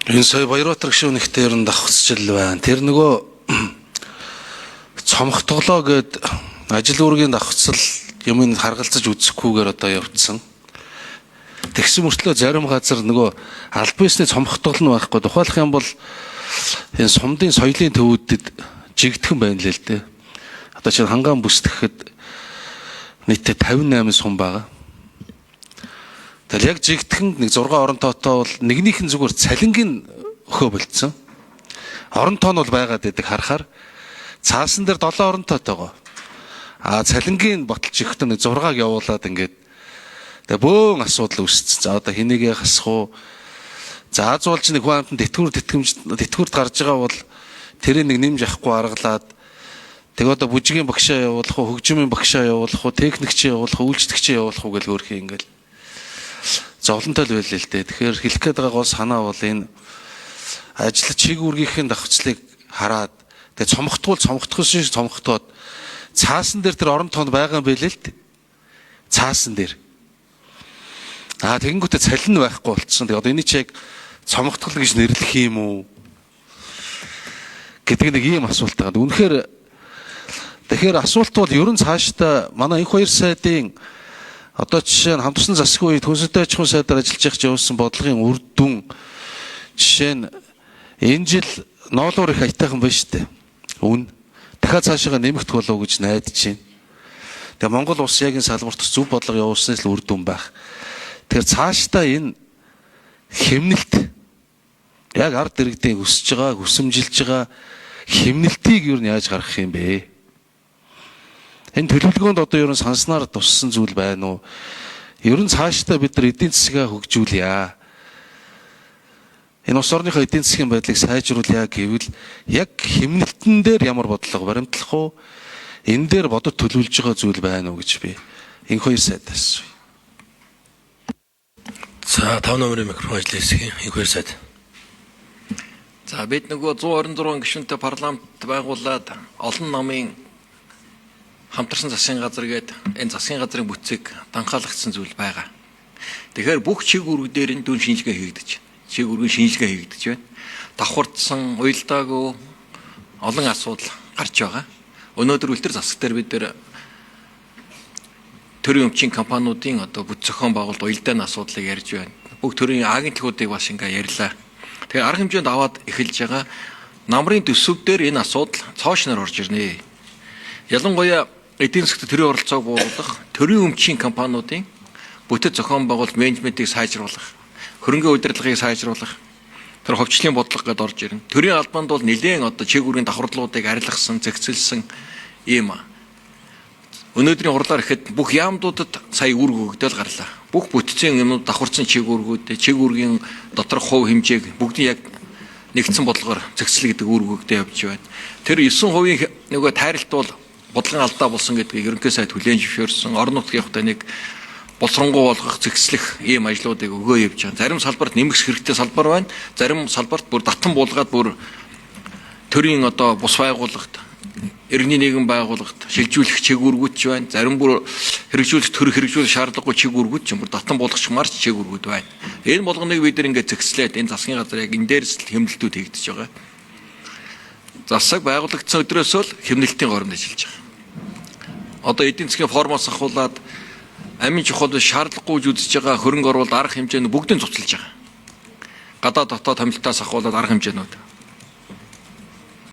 Энэ сая Баярбаатар гишүүн нэгтээр нь давхцчил байна. Тэр нөгөө цомхтголоо гэд ажил үүргийн давхцал юмыг харгалзаж үзэхгүйгээр одоо явцсан. Тэгсэн мөртлөө зарим газар нөгөө аль биесний цомхтгол нь байхгүй. Тухайлах юм бол энэ сумдын соёлын төвүүдэд жигдхэн байна л л дээ. Одоо чинь хангаан бүс гэхэд нийтдээ 58 сум байгаа. Тэгэл яг жигдхэн нэг 6 орон тоотоо бол нэгнийх нь зүгээр цалингийн өхөө болцсон. Орон тоо нь бол байгаад байдаг харахаар цаасан дээр 7 орон тоотойгоо. Цалингийн боталж ихэхдээ нэг 6-аг явуулаад ингээд тэгээ бөөн асуудал үүсчихсэн. За одоо хинийгээ хасах уу? За азуулж нэг хүн амтнд тэтгэврт гарч байгаа бол тэрийг нэг нэмж авахгүй аргалаад тэгээ одоо бүжгийн багшаа явуулах уу, хөгжмийн багшаа явуулах уу, техникчээ явуулах уу, үйлчлэгчээ явуулах уу гэж өөрхий ингээл зовлонтой л байлээ л дээ. Тэгэхээр хэлэх гээд байгаа гол санаа бол энэ ажил чиг үүргийнхээ давхцлыг хараад тэгээ цомхтгох шиг цомхтоод цаасан дээр тэр орон тоонд байгаа юм байлээ л дээ. Цаасан дээр. Тэгэнгүүтээ цалин байхгүй болцсон. Тэгээ одоо энэ чиг цомхтгол гэж нэрлэх юм уу гэдэг нэг ийм асуулт байгаа. Үнэхээр тэгэхээр асуулт бол ерөн цаашдаа манай энх 2 сайдын одоо жишээ нь хамт тусан засгийн үед хүнсэнтэй аж ахуйн сайдаар ажиллаж явж явуулсан бодлогын үр дүн жишээ нь энэ жил ноолуур их аятайхан байна шүү дээ. Үн дахиад цаашаа нэмэгдэх болов уу гэж найдаж байна. Тэгээ Монгол улс яг энэ салбарт зөв бодлого явуулснаас л үр дүн байх. Тэгэхээр цаашдаа энэ хэмнэлт яг ард иргэдийн өсөж байгаа, хүсэмжилж байгаа хэмнэлтийг юу нь яаж гаргах юм бэ? Энэ төлөвлөгөөнд одоо ерөн санснаар туссан зүйл байна уу? Ерөн цаашдаа бид нар эдийн засгаа хөгжүүлье. Энэ улс орныхоо эдийн засгийн байдлыг сайжруулъя гэвэл яг хэмнэлтэн дээр ямар бодлого баримтлах уу? Энэ дээр бодод төлөвлөж байгаа зүйл байна уу гэж би энэ 2 сайдаас. За 5 номерын микрофон ажил хэсгийн энэ 2 сайд. За бид нөгөө 126 гишүүнтэй парламент байгуулад олон намын хамтарсан засгийн газар гээд энэ засгийн газрын бүтцийг данхаалгацсан зүйл байгаа. Тэгэхээр бүх чиг үүрэг дээр энэ дүн шинжилгээ хийгдэж байна. Чиг үүргийн шинжилгээ хийгдэж байна. Давхардсан, уялдаагүй олон асуудал гарч байгаа. Өнөөдөр үлдэр засаг дээр бид нэр төрийн өмчийн компаниудын одоо бүт зохион байгуулалт уялдааны асуудлыг ярьж байна. Бүх төрлийн агентлагуудыг бас ингээ ярьлаа. Тэгэхээр арга хэмжээнд аваад эхэлж байгаа намрын төсөв дээр энэ асуудал цоошноор орж ирнэ. Ялангуяа эдийн засгт төрийн оролцоог бууруулах, төрийн өмчийн компаниудын бүтэц зохион байгуулалт менежментийг сайжруулах, хөрөнгөний удирдлагыг сайжруулах, тэр ховчлын бодлого гэдээ орж ирнэ. Төрийн албанд бол нэлээд одоо чиг үүргийн давхардлуудыг арилгасан, зэгцэлсэн ийм өнөөдрийн хурлаар ихэд бүх яамдуудад сая үүрэг өгдөл гарлаа. Бүх бүтцийн юмнууд давхарсан чиг үүргүүд, чиг үүргийн доторх хувь хэмжээг бүгдийг яг нэгдсэн бодлогоор зэгцэл гэдэг үүрэг өгдөө явж байна. Тэр 9% нөгөө тайралт бол бодлогын алдаа болсон гэдгийг ерөнхий сайд хүлээн зөвшөөрсөн. Орон нутгийнхтай нэг боловсронгуй болгох, зэгслэх ийм ажлуудыг өгөө явж байгаа. Зарим салбарт нэмэгс хэрэгтэй салбар байна. Зарим салбарт бүр татан буулгаад бүр төрийн одоо бус байгууллагт, иргэний нийгэм байгууллагт шилжүүлэх чиг үүргүүд ч байна. Зарим бүр хэрэгжүүлэх, төр хэрэгжүүлэх шаардлагагүй чиг үүргүүд ч бүр татан буулгачмаар чиг үүргүүд байна. Энэ болгоныг бид нар ингээд зэгслээд энэ засгийн газар яг энэ дээрс л хэмнэлтүүд хийгдэж байгаа. Засаг байгуулагдсан өдрөөс л хэмнэлтийн горонд ажиллаж байгаа. Одоо эдийн засгийн формоос ахуулаад амин чухал шаардлагагүй үзэж байгаа хөрөнгө оруулалт арга хэмжээнд бүгдийг цуцлаж байгаа. Гадаад дотоод томилтоос ахуулаад арга хэмжээнүүд.